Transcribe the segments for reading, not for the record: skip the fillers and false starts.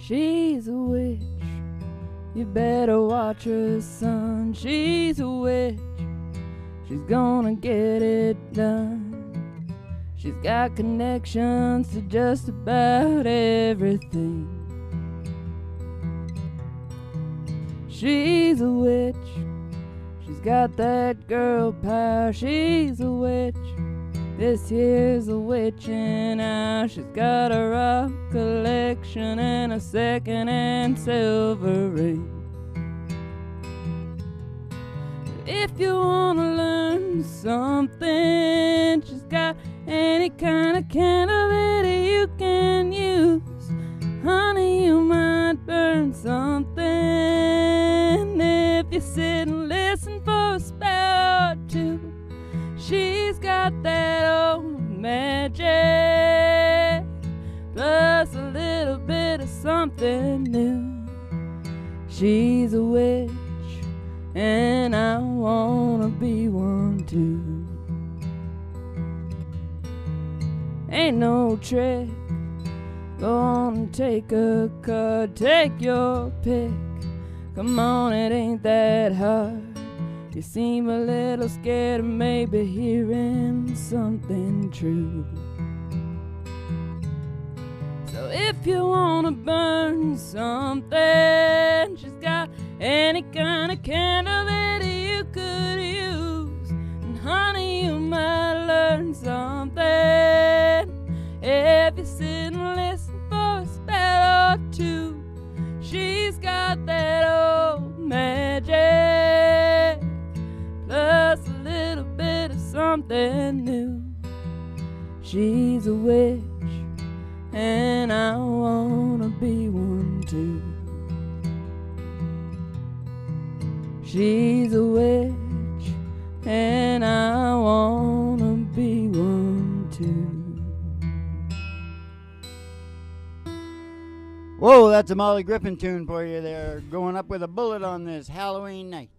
She's a witch. You better watch her, son. She's a witch. She's gonna get it done. She's got connections to just about everything. She's a witch. She's got that girl power. She's a witch. This here's a witching hour. She's got a rock collection and a second-hand silver ring. If you wanna learn something, she's got any kind of candle that you can use. Honey, you might burn something if you sit and listen for a spell or two. She's got that old magic, plus a little bit of something new. She's a witch, and I wanna be one too. Ain't no trick, go on and take a card, take your pick. Come on, it ain't that hard. You seem a little scared of maybe hearing something true. So if you wanna burn something, she's got any kind of candle that you could use. And honey, you might learn something if you sit and listen for a spell or two. She's got that old magic, plus a little bit of something new. She's a witch, and I wanna be one too. She's a witch, and I wanna be one too. Whoa, that's a Molly Griffin tune for you there, going up with a bullet on this Halloween night.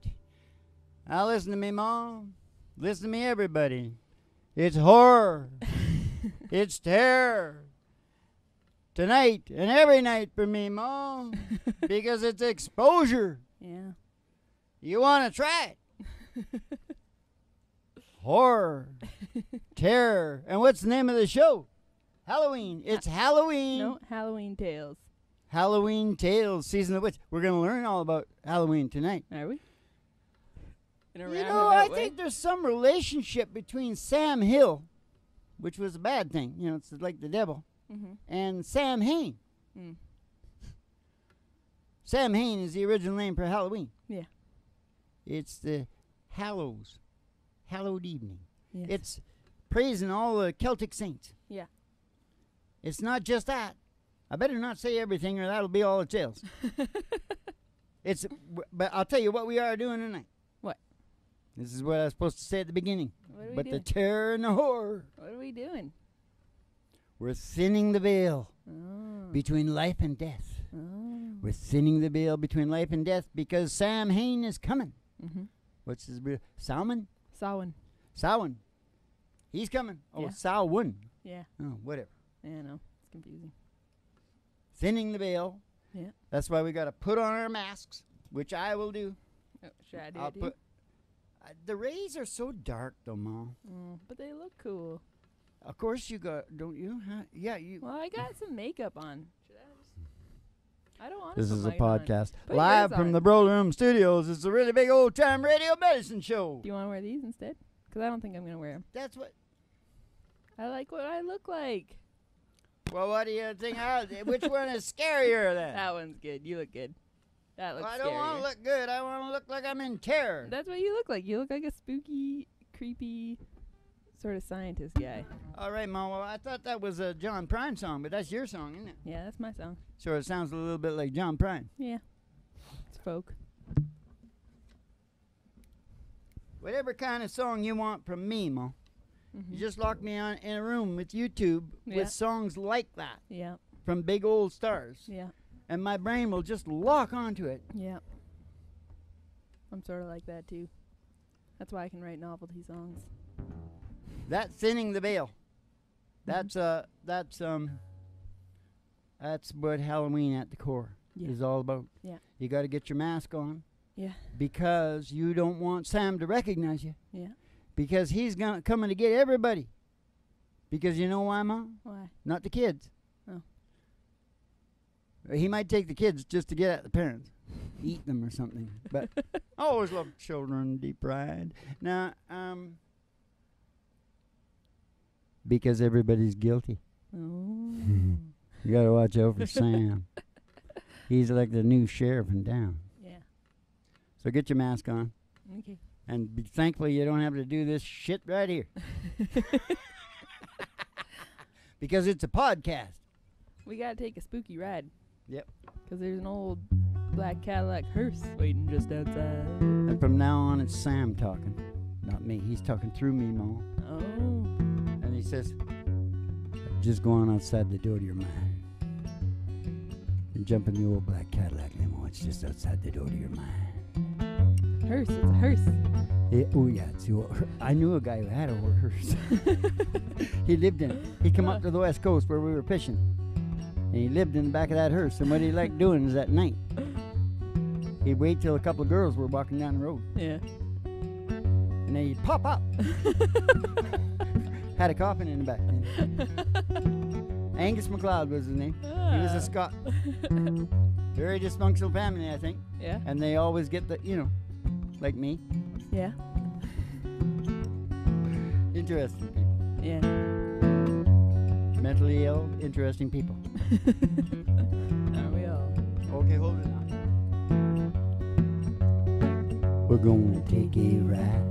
Now listen to me, Mom. Listen to me, everybody. It's horror. It's terror. Tonight and every night for me, Mom. Because it's exposure. Yeah. You want to try it? Horror. Terror. And what's the name of the show? Halloween. It's Halloween. No, Halloween Tales. Halloween Tales, Season of the Witch. We're going to learn all about Halloween tonight. Are we? I think there's some relationship between Sam Hill, which was a bad thing, it's like the devil, and Sam Hain. Mm. Sam Hain is the original name for Halloween. Yeah. It's the hallowed evening. Yes. It's praising all the Celtic saints. Yeah. It's not just that. I better not say everything or that'll be all it tells. But I'll tell you what we are doing tonight. What? This is what I was supposed to say at the beginning. What are we But doing? the terror and the horror. What are we doing? We're thinning the veil Oh. between life and death. Oh. We're thinning the veil between life and death because Sam Hain is coming. Mm-hmm. What's his real? Salmon? Samhain. Samhain. He's coming. Oh, Yeah. Samhain. Yeah. Oh, whatever. Yeah, I know. It's confusing. Thinning the veil. Yeah. That's why we got to put on our masks, which I will do. Oh, should I do I'll it? put. The rays are so dark, though, Mom. But they look cool. Of course you got, don't you? Huh? Yeah, you. Well, I got some makeup on. Should I just? I don't want to. This is a podcast Put live yours from on. the Bro Room Studios. It's a really big old time radio medicine show. Do you want to wear these instead? Because I don't think I'm going to wear them. That's what. I like what I look like. Well, what do you think? Which one is scarier then? That one's good. You look good. That looks Well, I don't want scarier. to look good. I want to look like I'm in terror. That's what you look like. You look like a spooky, creepy sort of scientist guy. All right, Mom. Well, I thought that was a John Prine song, but that's your song, isn't it? Yeah, that's my song. So it sounds a little bit like John Prine. Yeah. It's folk. Whatever kind of song you want from me, Mom. You just lock me in a room with YouTube Yeah. with songs like that Yeah. from big old stars. Yeah. And my brain will just lock onto it. Yeah. I'm sort of like that too. That's why I can write novelty songs. That's thinning the veil. That's That's what Halloween at the core is all about. Yeah. You got to get your mask on. Yeah. Because you don't want Sam to recognize you. Yeah. Because he's coming to get everybody. Because you know why, Mom? Why? Not the kids. Oh. He might take the kids just to get at the parents. Eat them or something. But I always love children, deep pride. Now, because everybody's guilty. Oh. You got to watch out for Sam. He's like the new sheriff in town. Yeah. So get your mask on. Okay. And be thankful you don't have to do this shit right here. Because it's a podcast. We gotta take a spooky ride. Yep. Because there's an old black Cadillac hearse waiting just outside. And from now on, it's Sam talking. Not me. He's talking through me, Mom. Oh. And he says, just go on outside the door to your mind. And jump in the old black Cadillac limo. It's just outside the door to your mind. Hearse. It's a hearse. Yeah. It's I knew a guy who had a hearse. He lived in it. He'd come up to the West Coast where we were fishing. And he lived in the back of that hearse. And what he liked doing is at night, he'd wait till a couple of girls were walking down the road. Yeah. And then he'd pop up. Had a coffin in the back. Angus MacLeod was his name. He was a Scot. Very dysfunctional family, I think. Yeah. And they always get the, like me. Yeah. Interesting people. Yeah. Mentally ill, interesting people. Are we all? Okay, hold it now. We're gonna take a ride.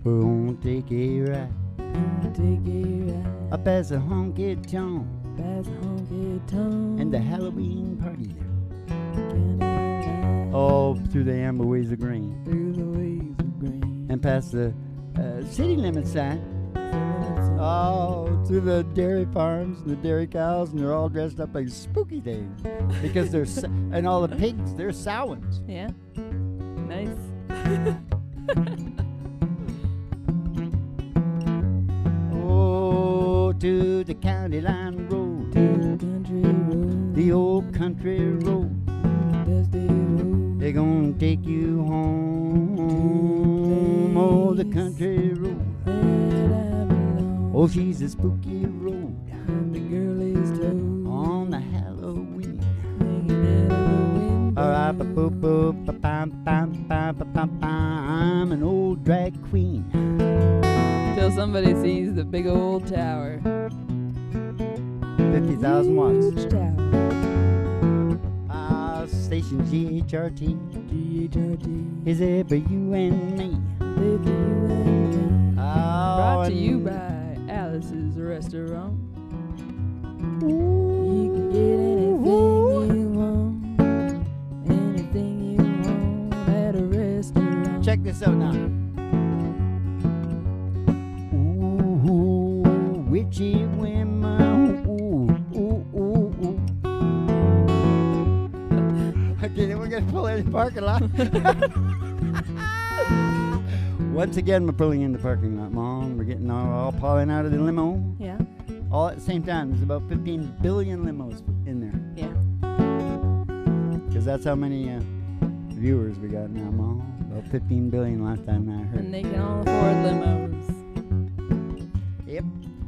We're gonna take a ride. Up as a honky tonk. And the Halloween party there. Oh, through the amber ways of grain. And past the city limit sign. Oh, through the dairy farms and the dairy cows, and they're all dressed up like spooky things. Because they're, and all the pigs, they're Samhains. Yeah. Nice. Oh, to the county line road. The old country road. They're gonna take you home. Oh, the country road. Oh, she's a spooky road. The girl is told on the Halloween. I'm an old drag queen. Till somebody sees the big old tower. 50,000 watts. Huge tower. Station GHRT. Is it for you and me? Brought to you by Alice's Restaurant. You can get anything you want at a restaurant. Check this out now. Ooh, witchy women. Ooh. Okay, then we're gonna pull in the parking lot. Once again, we're pulling in the parking lot, Mom. We're getting all piling out of the limo. Yeah. All at the same time. There's about 15 billion limos in there. Yeah. Because that's how many viewers we got now, Mom. About 15 billion last time I heard. And they can all afford limos. Yep.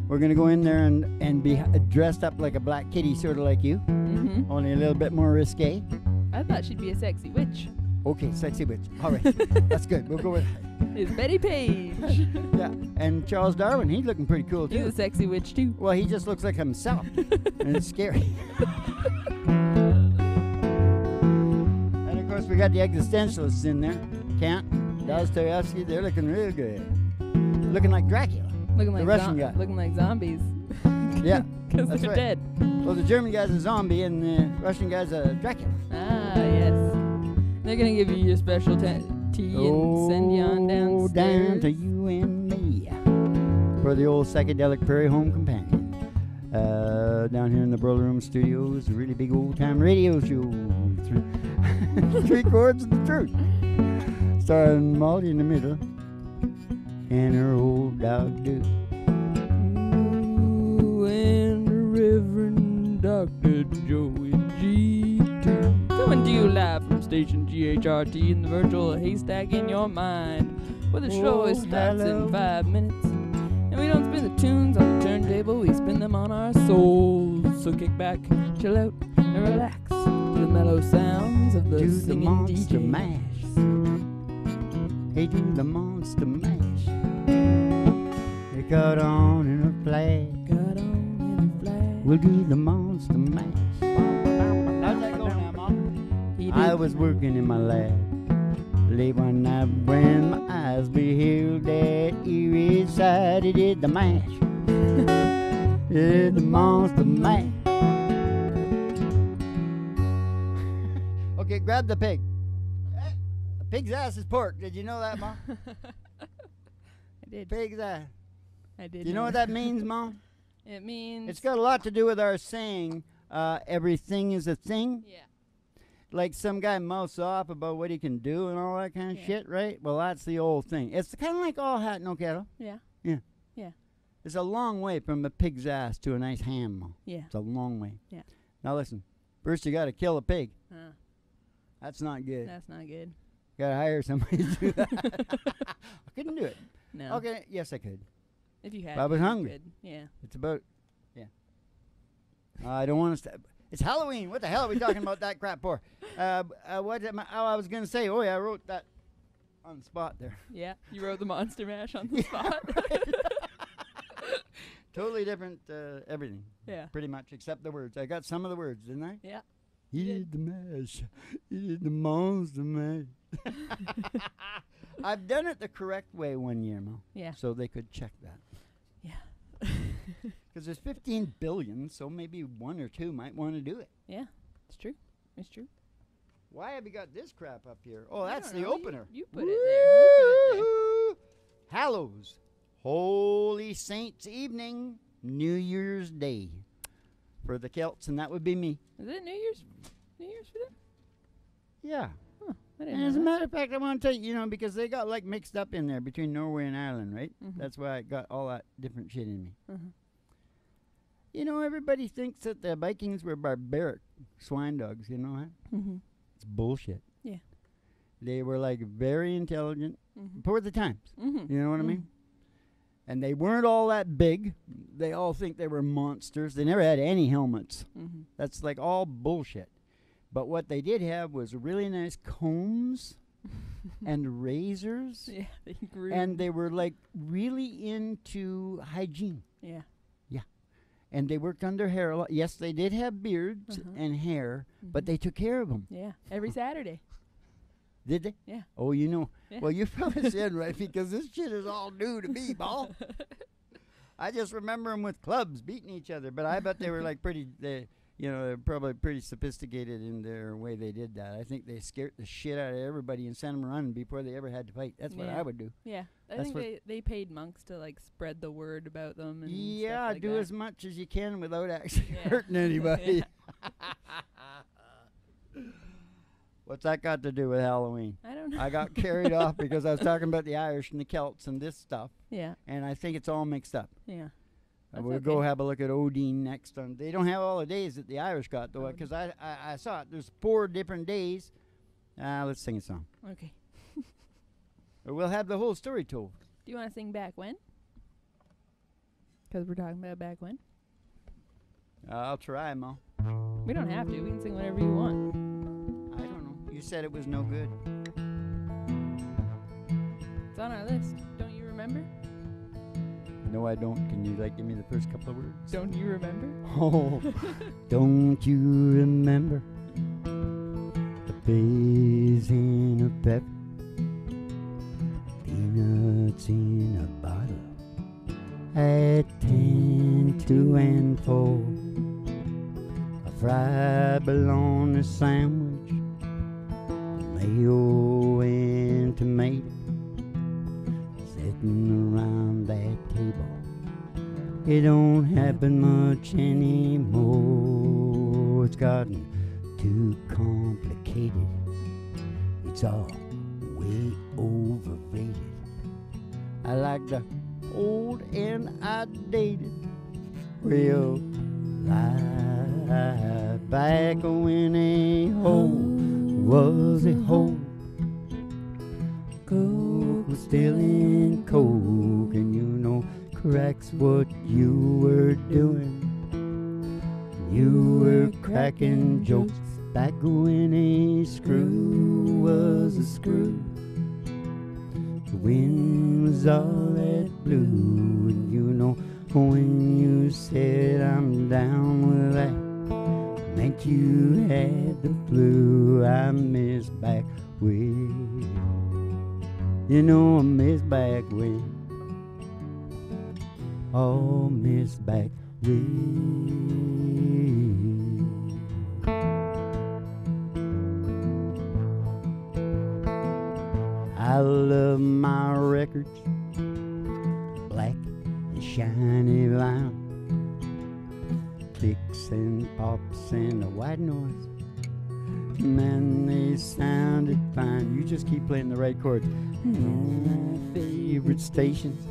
We're going to go in there and be dressed up like a black kitty, sort of like you. Mm-hmm. Only a little bit more risque. I thought she'd be a sexy witch. Okay, sexy witch. All right. That's good. We'll go with that. It's Betty Page. Yeah. And Charles Darwin, he's looking pretty cool, too. He's a sexy witch, too. Well, he just looks like himself. And it's scary. And, of course, we got the existentialists in there. Kant, Dostoevsky, they're looking real good. Looking like Dracula. Looking like the Russian guy. Looking like zombies. Yeah. Because That's they're right. dead. Well, the German guy's a zombie and the Russian guy's a Dracula. Ah, yes. They're going to give you your special tea and send you on downstairs. Down to you and me. For the old psychedelic prairie home companion. Down here in the Brother Room Studios, a really big old-time radio show. Three chords of the truth. Starring Molly in the middle. And her old dog, dude. Ooh, and the Reverend station GHRT in the virtual haystack in your mind, where the show starts in 5 minutes. And we don't spin the tunes on the turntable, we spin them on our souls. So kick back, chill out, and relax to the mellow sounds of the singing monster DJ. mash. Hey, do the monster mash. They got on in a flag. We'll do the monster mash. How's that going now, Mom? I was working in my lab late one night when my eyes beheld that eerie sight. It did the mash. It did the monster mash. Okay, grab the pig. A pig's ass is pork. Did you know that, Mom? I did. Pig's ass. I did. Do you know what that means, Mom? It means... It's got a lot to do with our saying, everything is a thing. Yeah. Like some guy mouths off about what he can do and all that kind of shit, right? Well, that's the old thing. It's kind of like all hat, no cattle. Yeah. Yeah. Yeah. It's a long way from a pig's ass to a nice ham, Mom. Yeah. It's a long way. Yeah. Now listen, first you got to kill a pig. Huh. That's not good. That's not good. Got to hire somebody to do that. I couldn't do it. No. Okay, yes I could. If you had I was to, you hungry. could. Yeah. It's about, yeah. I don't want to. It's Halloween. What the hell are we talking about that crap for? What am I, I was going to say. Oh, yeah, I wrote that on the spot there. Yeah. You wrote the monster mash on the spot. Totally different everything. Yeah. Pretty much, except the words. I got some of the words, didn't I? Yeah. He did the mash. He did the monster mash. I've done it the correct way one year, Mo. Yeah. So they could check that. Yeah. Because there's 15 billion, so maybe one or two might want to do it. Yeah. It's true. It's true. Why have you got this crap up here? Oh, I that's don't the know. opener. You put it there. You put it Woo! Hallows, Holy Saints Evening, New Year's Day for the Celts, and that would be me. there. Is it New Year's? New Year's for them? Yeah. Huh. I didn't And know as a that. matter of fact, I want to tell you, because they got like mixed up in there between Norway and Ireland, right? Mhm. That's why I got all that different shit in me. Mhm. Everybody thinks that the Vikings were barbaric swine dogs, you know that? Mhm. It's bullshit. Yeah. They were like very intelligent Mhm. for the times. Mhm. You know what I mean? And they weren't all that big. They all think they were monsters. They never had any helmets. Mhm. That's like all bullshit. But what they did have was really nice combs and razors. Yeah. They grew. And they were like really into hygiene. Yeah. And they worked on their hair a lot. Yes, they did have beards Uh-huh. and hair, but Mhm. they took care of them. Yeah. Every Saturday. Did they? Yeah. Oh, Yeah. Well, you probably said right, because this shit is all new to me, ball. I just remember them with clubs beating each other, but I bet they were like they're probably pretty sophisticated in their way they did that. I think they scared the shit out of everybody and sent them running before they ever had to fight. That's what Yeah. I would do. Yeah. I That's think what- they paid monks to like spread the word about them and Yeah, stuff like do that. as much as you can without actually Yeah. hurting anybody. What's that got to do with Halloween? I don't know. I got carried off because I was talking about the Irish and the Celts and this stuff, Yeah. and I think it's all mixed up. Yeah. That's We'll go okay. have a look at Odin next. They don't have all the days that the Irish got, though, Odin. because I saw it. There's 4 different days. Let's sing a song. Okay. Or we'll have the whole story told. Do you want to sing back when? Because we're talking about back when. I'll try, Mo. We don't have to. We can sing whatever you want. I don't know. You said it was no good. It's on our list. Don't you remember? No, I don't. Can you give me the first couple of words? Don't you remember? Oh, don't you remember the peas in a pepper, peanuts in a bottle, at 10, 2, and 4, a fried bologna sandwich, mayo and tomato, sitting around that table. It don't happen much anymore. It's gotten too complicated. It's all way overrated. I like the old and outdated real life back when a whole was a hole. Coke was still in Coke, and you know crack's what you were doing. You were cracking jokes back when a screw was a screw. The wind was all that blue, and you know when you said I'm down with that, meant you had the flu. I miss back when, you know I miss back when, oh miss back when. I love my records, black and shiny vinyl, clicks and pops and the white noise. Man, they sounded fine. You just keep playing the right chords. My favorite stations,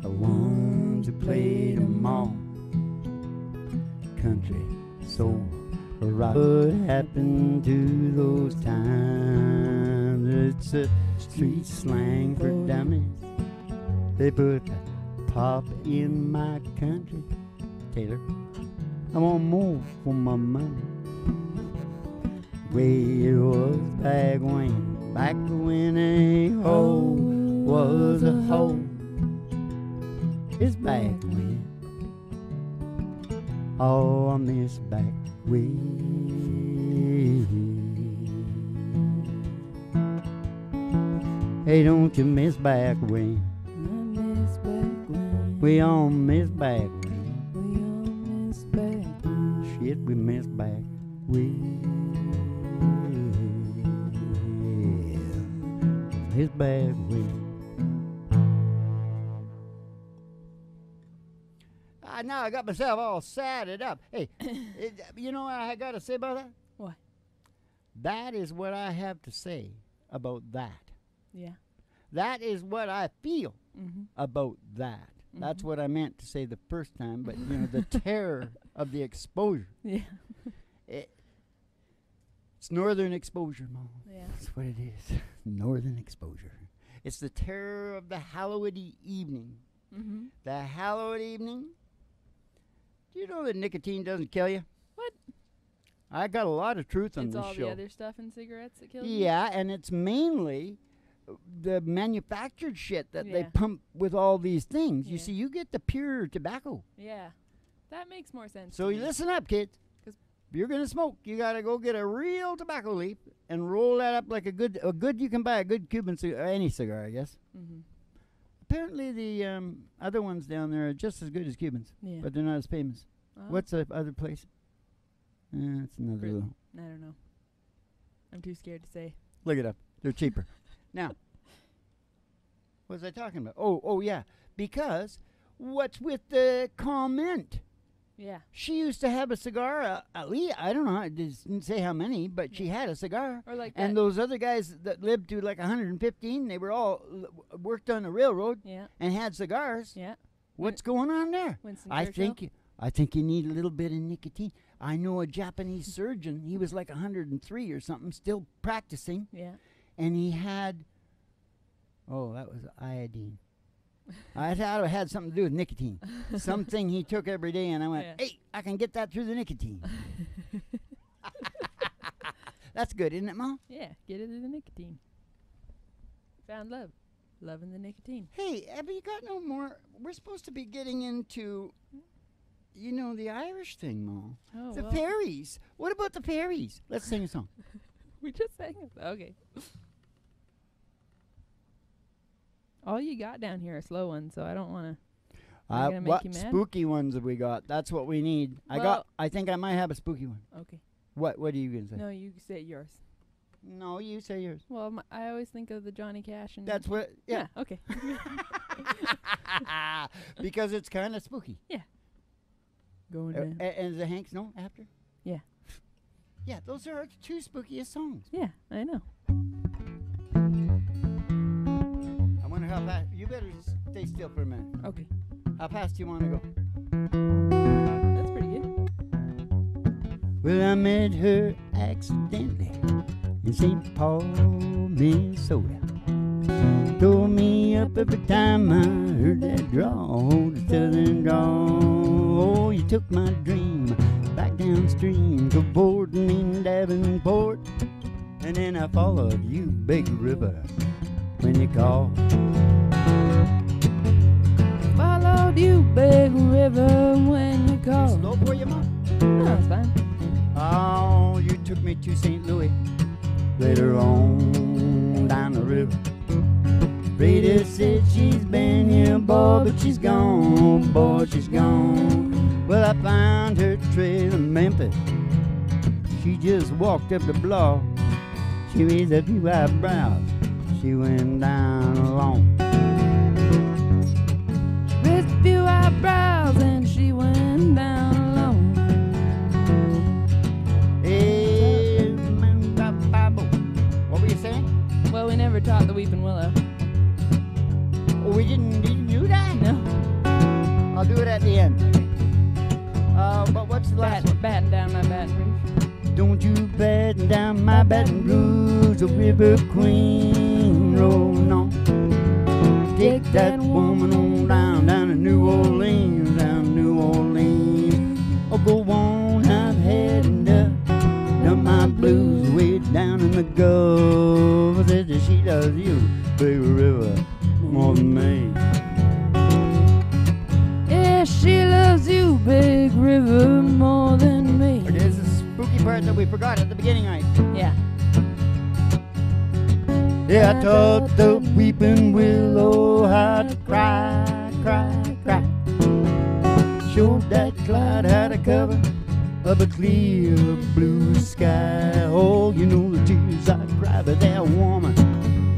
the ones who played them all. Country, soul, rock. What happened to those times? It's a street slang for dummies. They put pop in my country. Taylor, I want more for my money. Way it was back when a hoe was a hoe. It's back when, oh I miss back when. Hey, don't you miss back when? I miss back when. We all miss back when. We all miss back when. Shit, we miss back when. Miss back when. Now I got myself all sadded up. Hey, you know what I got to say about that? What? That is what I have to say about that. Yeah. That is what I feel about that. Mm-hmm. That's what I meant to say the first time, but you know, the terror of the exposure. Yeah. It's northern exposure, Mom. Yeah. That's what it is. Northern exposure. It's the terror of the hallowed evening. Mm-hmm. The hallowed evening. Do you know that nicotine doesn't kill you? What? I got a lot of truth on It's this all show. the other stuff in cigarettes that kills you? Yeah, and it's mainly the manufactured shit that they Yeah. pump with all these things. You Yeah. see, you get the pure tobacco. Yeah. That makes more sense. So to you me. listen up, kids. 'Cause- If you're gonna smoke, you gotta go get a real tobacco leaf and roll that up like a good. You can buy a good Cuban cigar, any cigar, I guess. Mm-hmm. Apparently, the other ones down there are just as good as Cubans, Yeah. but they're not as famous. Oh, What's the other place? It's another Britain. little. I don't know. I'm too scared to say. Look it up. They're cheaper. Now, what was I talking about? Oh yeah. Because what's with the comment? Yeah. She used to have a cigar. At least I don't know. It didn't say how many, but she had a cigar. Or like And that. those other guys that lived to like 115, they were all worked on the railroad Yeah. and had cigars. Yeah. What's going on there? Winston I Churchill. think you need a little bit of nicotine. I know a Japanese surgeon. He was like 103 or something, still practicing, Yeah. and he had. Oh, that was iodine. I thought it had something to do with nicotine. Something he took every day, and I went, Yeah. "Hey, I can get that through the nicotine." That's good, isn't it, Mom? Yeah. Get it through the nicotine. Found love. Loving the nicotine. Hey, have you got no more? We're supposed to be getting into, you know, the Irish thing, Mom. Oh, The well. fairies. What about the fairies? Let's sing a song. We just sang it. Okay. All you got down here are slow ones, so I don't want to. gonna make What you mad? spooky ones have we got? That's what we need. Well- I think I might have a spooky one. Okay. What are you gonna say? No, you say yours. No, you say yours. Well, I always think of the Johnny Cash and. That's what. Yeah. Okay. Because it's kind of spooky. Going And down. is the Hanks no after? Yeah. Yeah, those are our two spookiest songs. Yeah, I know. I wonder how fast. You better stay still for a minute. Okay. How fast do you want to go? That's pretty good. Well, I met her accidentally in St. Paul, Minnesota. Tore me up every time I heard that drawl, the southern drawl. Oh, you took my dream back downstream to boarding in Davenport, and then I followed you, big river, when you called. Followed you, big river, when you called. Slow for you, Mom? No, it's fine. Oh, you took me to St. Louis later on down the river. Rita said she's been here, boy, but she's gone, boy, she's gone. Well, I found her trail in Memphis. She just walked up the block. She raised a few eyebrows. She went down alone. She raised a few eyebrows and she went down alone. Hey, what were you saying? Well, we never taught the Weeping Willow. Oh, we didn't do that? No. I'll do it at the end. But what's the last one? Batten down my Baton Rouge. Don't you batten down my Baton Rouge, the River Queen, roll on. Take that woman on down to New Orleans, down to New Orleans. Oh, go on, I've had enough. Done my blues way down in the Gulf. Said that she loves you, big river, more than me. Yeah, she loves you, big river, more than me. There's a spooky part that we forgot at the beginning, right? Yeah. Yeah, I taught the weeping willow how to cry, cry, cry. Showed that cloud how to cover up a clear blue sky. Oh, you know the tears I cry for that woman,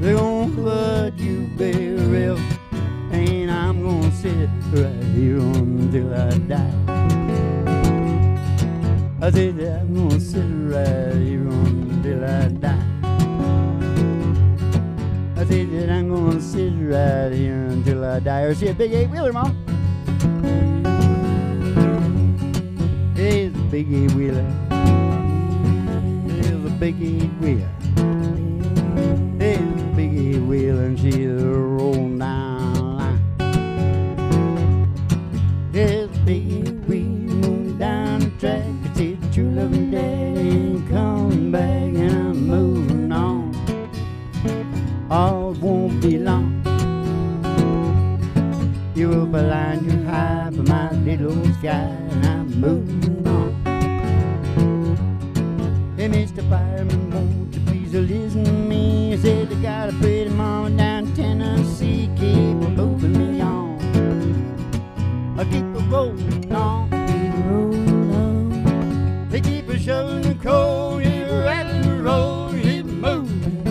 they're gonna flood you, big river. And I'm gonna sit right here until I die. I said that I'm gonna sit right here until I die. I said that I'm gonna sit right here until I die. Or see a big 8-wheeler, Mom. Here's a big 8-wheeler. Here's a big 8-wheeler. Here's a big 8-wheeler, and she's rolling down the line. Here's a big 8-wheeler moving down the track. I said true loving daddy ain't coming back, and I'm moving on. All won't be long. You will be lying too high for my little sky, and I'm moving on. Hey, Mr. Fireman, won't you please listen to me? I said I got a pretty mama down Tennessee. Keep moving me on. I keep rolling on. Keep rolling on. They keep shoveling the coal, you're rattling the road, keep moving.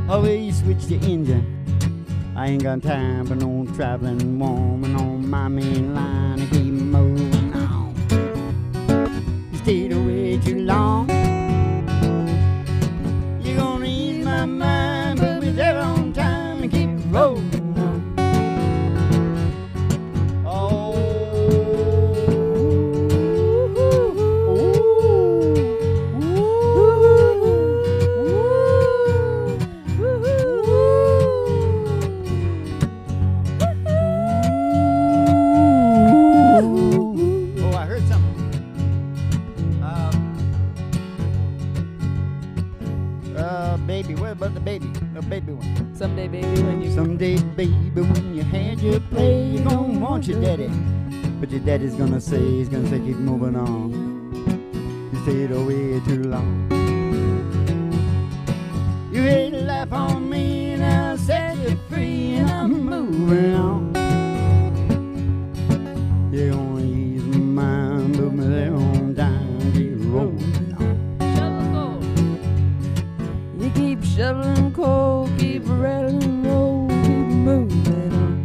Oh, well, you switch the engine. I ain't got time for no traveling woman on my main line. I keep moving on. You stayed away too long. You're gonna ease my mind, but we're there on time and keep rolling on. Oh, I heard something. Baby, what about the baby? The baby one. Someday, baby, when you... Someday, baby, when you had your play, you're gonna want your daddy. But your daddy's gonna say, he's gonna say, keep moving on. You stayed away too long. You had to laugh on me, and I'll set you free, and I'm moving on. You're gonna ease my mind, but me there on time, keep rolling on. You keep shoveling coal, keep rattling roll, keep moving on.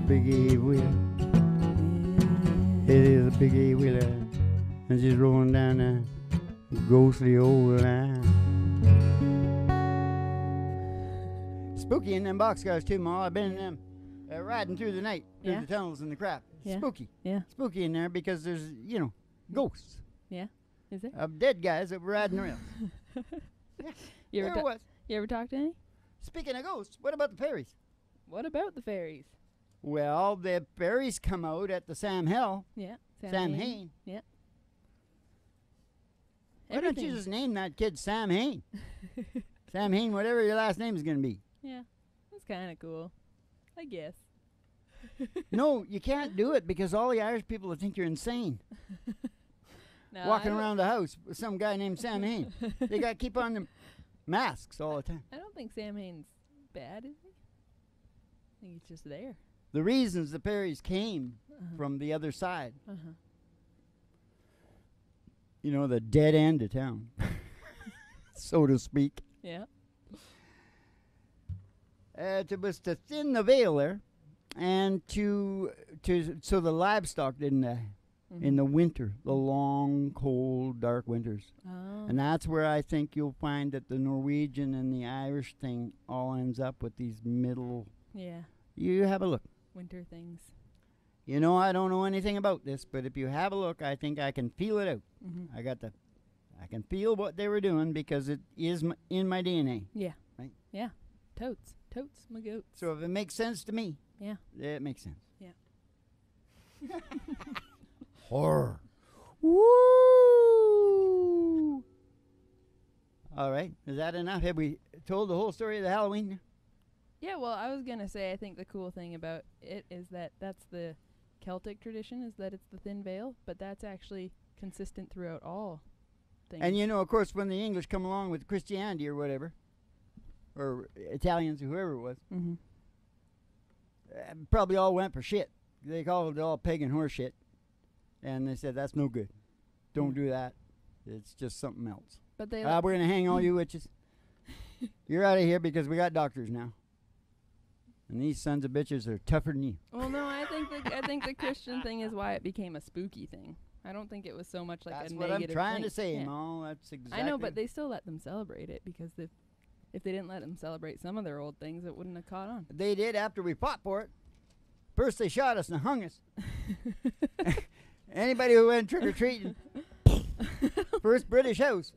big eight-wheeler. It is a big eight-wheeler. And she's rolling down a ghostly old line. Spooky in them boxcars too, Ma. I've been in them riding through the night, through the tunnels and the crap. Yeah. Spooky. Yeah. Spooky in there because there's, ghosts. Yeah. Is there? Of dead guys that were riding around. Yeah. There was. You ever talk to any? Speaking of ghosts, what about the fairies? What about the fairies? Well, the fairies come out at the Sam Hill. Yeah. Sam Hain. Yeah. Why don't you just name that kid Sam Hain? Sam Hain, whatever your last name is going to be. Yeah. That's kind of cool. I guess. No, you can't do it because all the Irish people will think you're insane. No, Walking around the house with some guy named Sam Hain. They got to keep on them masks all the time. I don't think Sam Hain's bad, is he? I think he's just there. The reasons the fairies came from the other side. The dead end of town, so to speak. Yeah. It was to thin the veil there, and so the livestock didn't die in the winter, the long, cold, dark winters. Oh. And that's where I think you'll find that the Norwegian and the Irish thing all ends up with these middle. Yeah. You have a look. Winter things. I don't know anything about this, but if you have a look, I think I can feel it out. I can feel what they were doing because it is in my DNA. Yeah. Right? Yeah. Totes, my goats. So if it makes sense to me, yeah, it makes sense. Yeah. Horror. Woo! All right. Is that enough? Have we told the whole story of the Halloween? Yeah, well, I was going to say, I think the cool thing about it is that that's the Celtic tradition, is that it's the thin veil, but that's actually consistent throughout all things. And, of course, when the English come along with Christianity or whatever, or Italians or whoever it was, probably all went for shit. They called it all pagan horse shit. And they said, that's no good. Don't do that. It's just something else. But they we're going to hang all you witches. You're out of here because we got doctors now. And these sons of bitches are tougher than you. Well, no, I think the Christian thing is why it became a spooky thing. I don't think it was so much like that's a what negative I'm trying thing. to say, Yeah. Mo. That's exactly. I know, but they still let them celebrate it because if they didn't let them celebrate some of their old things, it wouldn't have caught on. They did after we fought for it. First they shot us and hung us. Anybody who went trick-or-treating. First British house.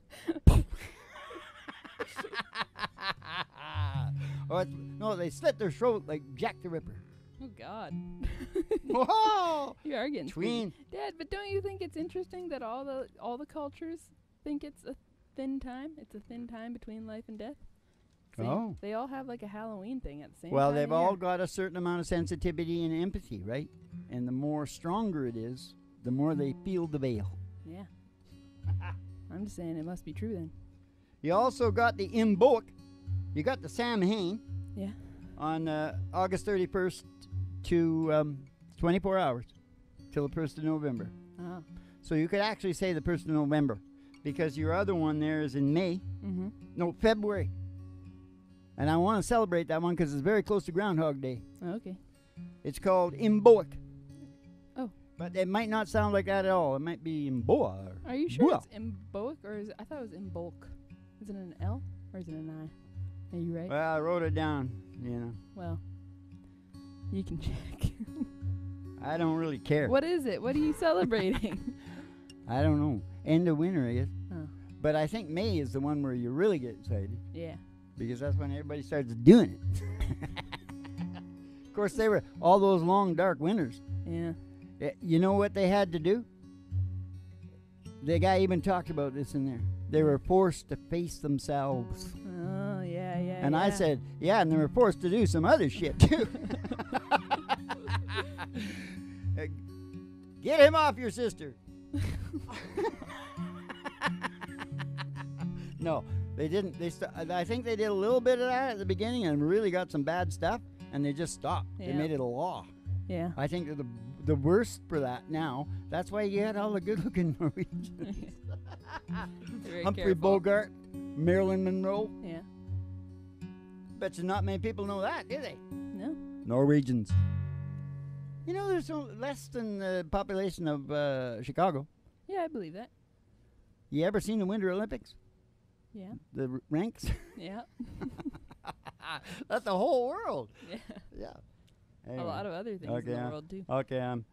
No, they slit their throat like Jack the Ripper. Oh, God. Whoa! You are getting tween. Spooky. Dad, but don't you think it's interesting that all the cultures think it's a thin time? It's a thin time between life and death? Oh. They all have like a Halloween thing at the same time. Well, they've all got a certain amount of sensitivity and empathy, right? And the more stronger it is, the more they feel the veil. Yeah. I'm just saying it must be true then. You also got the Imbolc. You got the Sam Hain. Yeah. On August 31st to 24 hours till the 1st of November. Oh. So you could actually say the 1st of November because your other one there is in May. No, February. And I want to celebrate that one because it's very close to Groundhog Day. Okay. It's called Imbolc. Oh. But it might not sound like that at all. It might be Imboa. Are you sure it's Imbolc or is it, I thought it was Imbolc. Is it an L or is it an I? Are you right? Well, I wrote it down, Well, you can check. I don't really care. What is it? What are you celebrating? I don't know. End of winter, I guess. Oh. But I think May is the one where you really get excited. Yeah. Because that's when everybody starts doing it. Of course, they were all those long, dark winters. Yeah. You know what they had to do? The guy even talked about this in there. They were forced to face themselves. Oh, yeah. And I said, yeah, and they were forced to do some other shit, too. Get him off your sister. No, they didn't. I think they did a little bit of that at the beginning and really got some bad stuff, and they just stopped. Yeah. They made it a law. Yeah. I think they're the worst for that now. That's why you had all the good-looking Norwegians. Humphrey Bogart, Marilyn Monroe. Yeah. Bet you not many people know that, do they? No. Norwegians. You know, there's less than the population of Chicago. Yeah, I believe that. You ever seen the Winter Olympics? Yeah. The ranks? Yeah. That's the whole world. Yeah. Yeah. A Anyway. lot of other things in the world too. Okay, I'm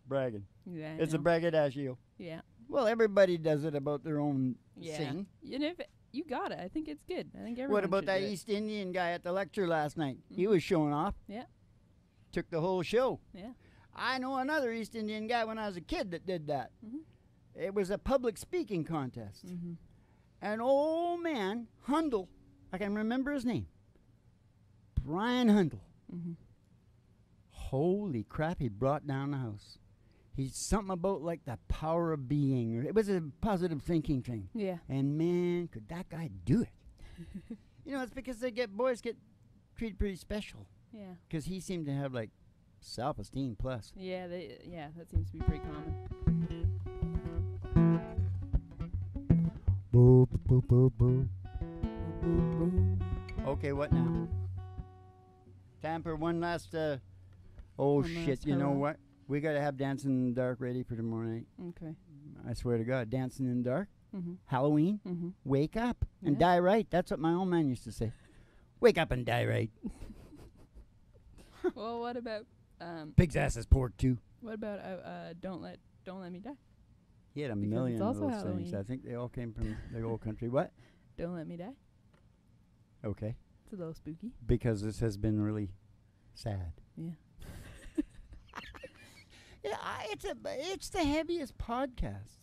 bragging. Yeah. It's a braggadocio. Yeah. Well, everybody does it about their own Yeah. thing. You know, you got it. I think it's good. I think everyone What about should that do it. East Indian guy at the lecture last night? He was showing off. Yeah. Took the whole show. Yeah. I know another East Indian guy when I was a kid that did that. Mhm. It was a public speaking contest. Mhm. An old man, Hundle, I can remember his name, Brian Hundle. Mhm. Holy crap, he brought down the house. He's something about like the power of being. It was a positive thinking thing. Yeah. And man, could that guy do it. You know, it's because boys get treated pretty special. Yeah. Because he seemed to have like self-esteem plus. Yeah. Yeah. That seems to be pretty common. Boop, boop, boop, boop. Okay, what now? Time for one last, oh One shit, last you know hurrah. what? We gotta have Dancing in the Dark ready for tomorrow night. Okay. I swear to God, Dancing in the Dark, Mhm. Halloween, Mhm. wake up and Yeah. die right. That's what my old man used to say. Wake up and die right. Well, what about Pig's ass is pork too. what about don't let me die? He had a Because million it's of also those things. Halloween. I think they all came from the old country. What? Don't let me die. Okay. It's a little spooky. Because this has been really sad. Yeah. Yeah, it's the heaviest podcast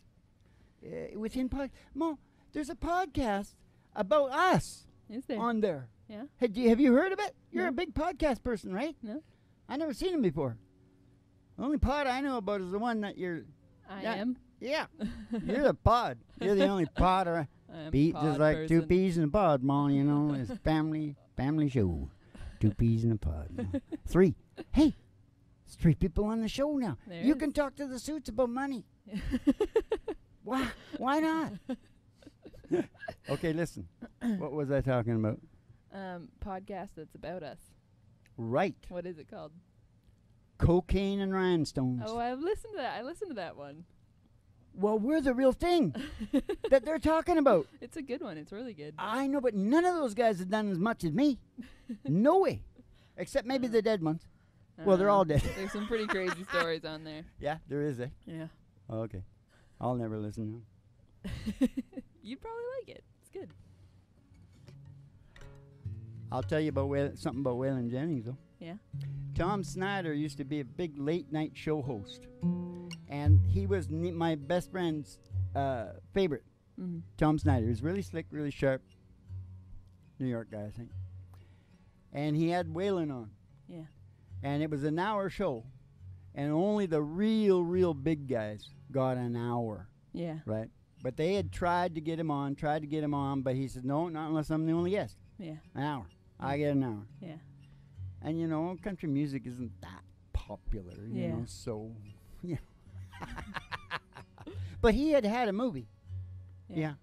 within Mo, there's a podcast about us Is there? on there. Yeah. Have you heard of it? You're No. a big podcast person, right? No. I never seen him before. The only pod I know about is the one that you're. I Yeah. am. Yeah, you're the pod. You're the only pod around. I'm Beat pod just like two person. peas in a pod, Ma. You know, it's family show. 2 peas in a pod. Ma. 3. Hey, it's 3 people on the show now. There You is. can talk to the suits about money. Why? Why not? Okay, listen. What was I talking about? Podcast that's about us. Right. What is it called? Cocaine and rhinestones. Oh, I've listened to that. I listened to that one. Well, we're the real thing that they're talking about. It's a good one. It's really good. I know, but none of those guys have done as much as me. No way. Except maybe the dead ones. Well, they're all dead. There's some pretty crazy stories on there. Yeah, there is, eh? Yeah. Oh, okay. I'll never listen to them. You'd probably like it. It's good. I'll tell you about something about Waylon Jennings, though. Yeah. Tom Schneider used to be a big late-night show host. And he was my best friend's favorite. Mm-hmm. Tom Schneider. He was really slick, really sharp. New York guy, I think. And he had Waylon on. Yeah. And it was an hour show. And only the real big guys got an hour, Yeah. right? But they had tried to get him on, but he said, no, not unless I'm the only guest. Yeah. An hour. I get an hour. Yeah. And, you know, country music isn't that popular, you Yeah. know, so, yeah. But he had a movie. Yeah.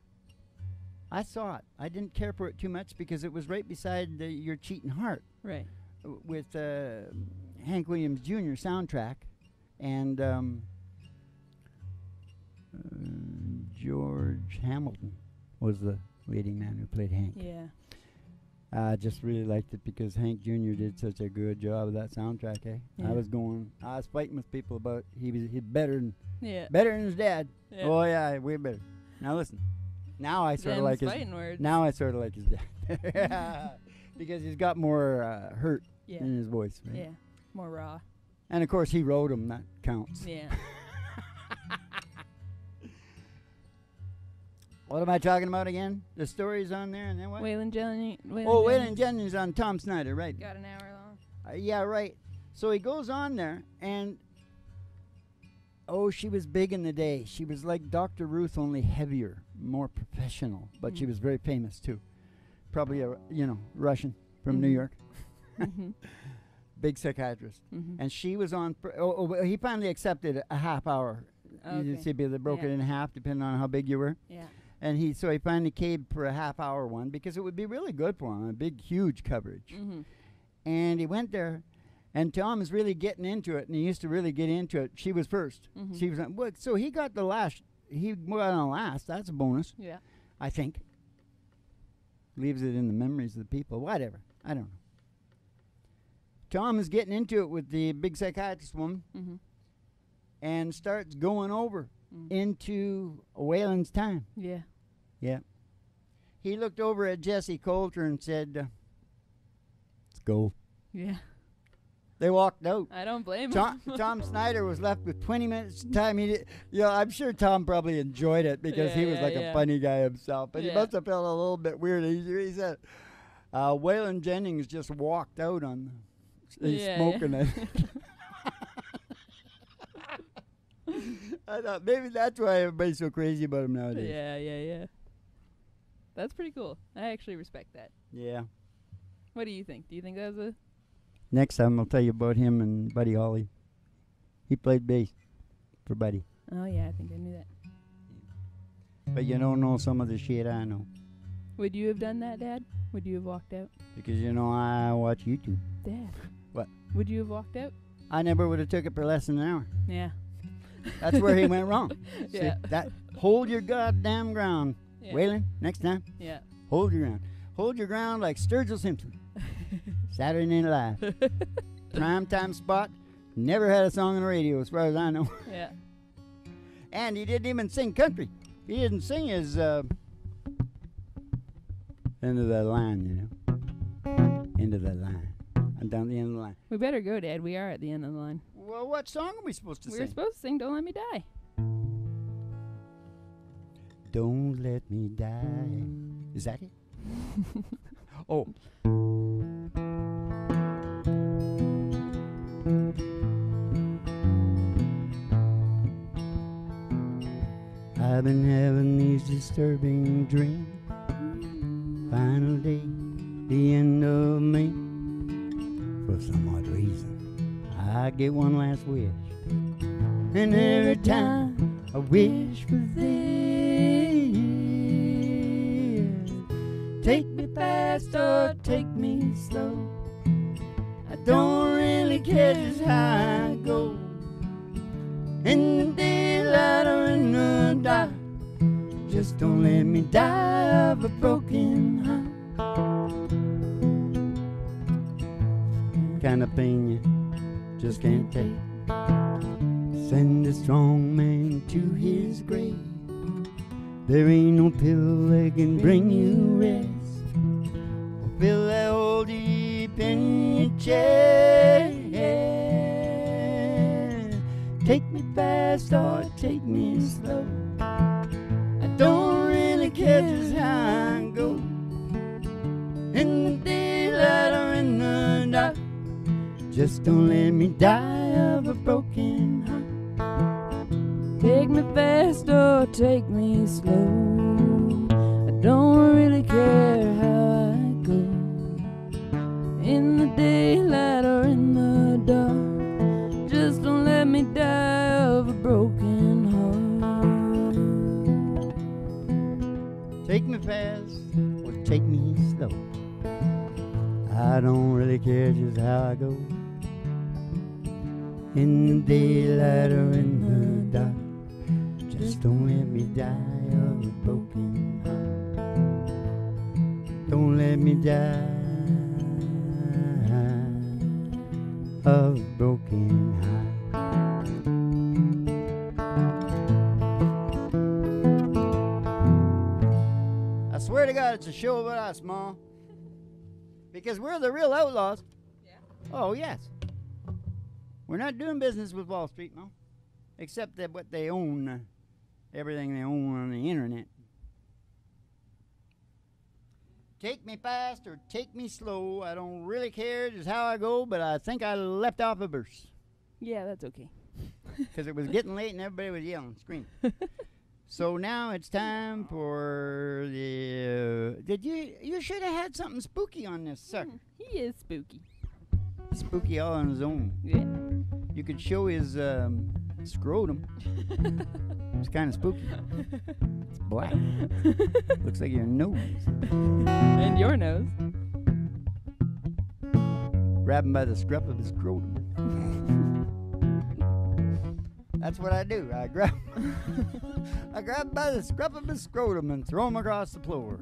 I saw it. I didn't care for it too much because it was right beside Your Cheating Heart Right. with Hank Williams Jr. soundtrack and George Hamilton was the leading man who played Hank. Yeah. I just really liked it because Hank Jr. did such a good job of that soundtrack, eh? Yeah. I was fighting with people about he's better than his dad. Yeah. Oh yeah, way better. Now listen. Now I sort of like his fighting words. Now I sort of like his dad. Because he's got more hurt Yeah. in his voice, right? Yeah. More raw. And of course he wrote him, that counts. Yeah. What am I talking about again? The stories on there and then what? Waylon Jennings. Waylon Jennings on Tom Schneider, right. Got an hour long. Yeah, right. So he goes on there, and she was big in the day. She was like Dr. Ruth, only heavier, more professional, but she was very famous too. Probably a Russian from New York, Mm-hmm. big psychiatrist. Mm-hmm. And she was on. He finally accepted a half hour. You Okay. see, they broke it Yeah. in half depending on how big you were. Yeah. And he finally caved for a half hour one because it would be really good for him, a big, huge coverage. Mm-hmm. And he went there, And Tom is really getting into it, and he used to really get into it. She was first. Mhm. She was so he got the last. He got on last. That's a bonus, Yeah. I think. Leaves it in the memories of the people. Whatever. I don't know. Tom is getting into it with the big psychiatrist woman Mhm. and starts going over into Waylon's time. Yeah. Yeah. He looked over at Jesse Coulter and said, let's go. Yeah. They walked out. I don't blame Tom, him. Tom Schneider was left with 20 minutes time. I'm sure Tom probably enjoyed it because he was like a funny guy himself. But he must have felt a little bit weird. He said, Waylon Jennings just walked out on he's smoking it. I thought maybe that's why everybody's so crazy about him nowadays. Yeah. That's pretty cool. I actually respect that. Yeah. What do you think? Do you think that was a... Next time I'll tell you about him and Buddy Holly. He played bass for Buddy. Oh, yeah, I think I knew that. But you don't know some of the shit I know. Would you have done that, Dad? Would you have walked out? Because I watch YouTube. Dad. What? Would you have walked out? I never would have took it for less than an hour. Yeah. That's where he went wrong. Yeah. See, hold your goddamn ground. Yeah. Waylon, next time, Yeah. hold your ground. Hold your ground like Sturgill Simpson. Saturday Night Live. Primetime spot. Never had a song on the radio as far as I know. Yeah. And he didn't even sing country. He didn't sing his end of the line, you know. End of the line. I'm down the end of the line. We better go, Dad. We are at the end of the line. Well, what song are we supposed to We're sing? supposed to sing Don't Let Me Die. Don't let me die. Is that it? Oh. I've been having these disturbing dreams. Final day, the end of May. For some odd reason, I get one last wish. And every time I wish for this, take me fast or take me slow. I don't really care just how I go. In the daylight or in the dark, just don't let me die of a broken heart. Kind of pain you just can't take. Send a strong man to his grave. There ain't no pill that can bring you rest, or fill that hole deep in your chest. Take me fast or take me slow. I don't really care just how I go. In the daylight or in the dark, just don't let me die of a broken heart. Take me fast or take me slow. I don't really care how I go. In the daylight or in the dark, just don't let me die of a broken heart. Take me fast or take me slow. I don't really care just how I go. In the daylight or in the dark, just don't let me die of a broken heart. Don't let me die of a broken heart. I swear to God, it's a show about us, Ma. Because we're the real outlaws. Yeah. Oh, yes. We're not doing business with Wall Street, Ma. Except that what they own, everything they own on the internet. Take me fast or take me slow. I don't really care just how I go, but I think I left off a verse. Yeah, that's okay. Because it was getting late and everybody was yelling, screaming. So now it's time for the... You should have had something spooky on this sucker. He is spooky. Spooky all on his own. Yeah. You could show his scrotum. It's kind of spooky. It's black. Looks like your nose. And your nose. grab him by the scruff of his scrotum. That's what I do. I grab him by the scruff of his scrotum and throw him across the floor.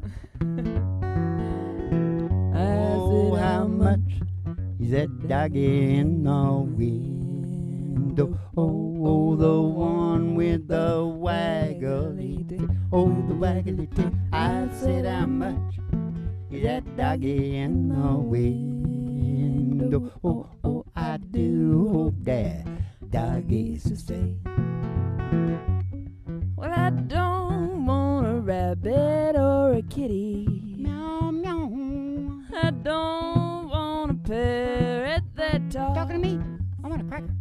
Oh, how much is that doggy in the window? Oh, the one with the waggly tail. Oh, the waggly tail. I said, how much is that doggy in the window? Oh, I do hope that doggies to stay. Well, I don't want a rabbit or a kitty. Meow, meow. I don't want a parrot that talks. Talking to me? I want a cracker.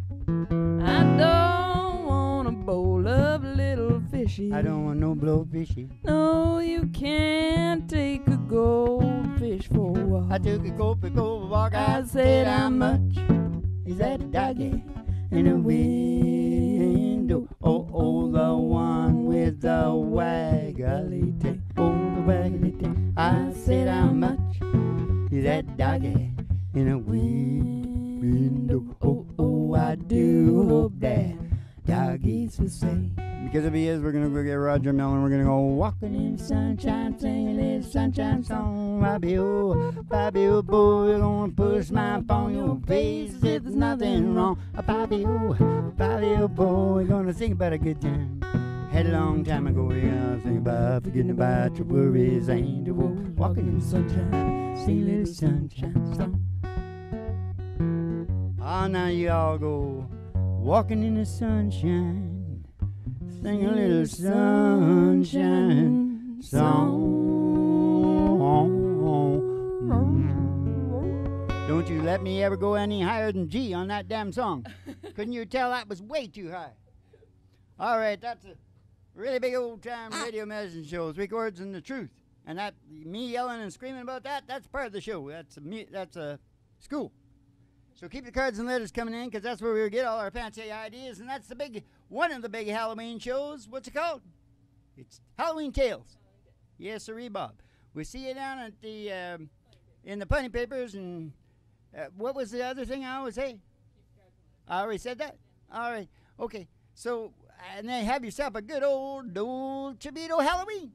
I don't want a bowl of little fishy. I don't want no blowfishy. No, you can't take a goldfish for a walk. I took a goldfish for a walk. I said, how much is that doggy in the window? Oh, the one with the waggly tail. Oh, the waggly tail. I said, how much is that doggy in the window? Oh, I do hope that doggies will say. Because if he is, we're going to go get Roger Mellon. We're going to go walking in the sunshine, singing this sunshine song. Bobby-o, boy, you're going to push my phone your face as if there's nothing wrong. Bobby-o, boy, we're going to sing about a good time. Had a long time ago, we're going to sing about forgetting about your worries. Ain't it walking in the sunshine, sing a little sunshine song. Ah, now you all go walking in the sunshine. Sing a little sunshine song. Don't you let me ever go any higher than G on that damn song. Couldn't you tell that was way too high? All right, that's a really big old-time radio medicine show. 3 chords and the truth. And that, me yelling and screaming about that, that's part of the show. That's a school. So keep the cards and letters coming in, because that's where we get all our fancy ideas. And that's one of the big Halloween shows. What's it called? It's Halloween Tales. Yes, sirree, Bob. We see you down at the in the punny papers. And what was the other thing I always say? I already said that? All right. Okay. So, and then have yourself a good old Chibito Halloween.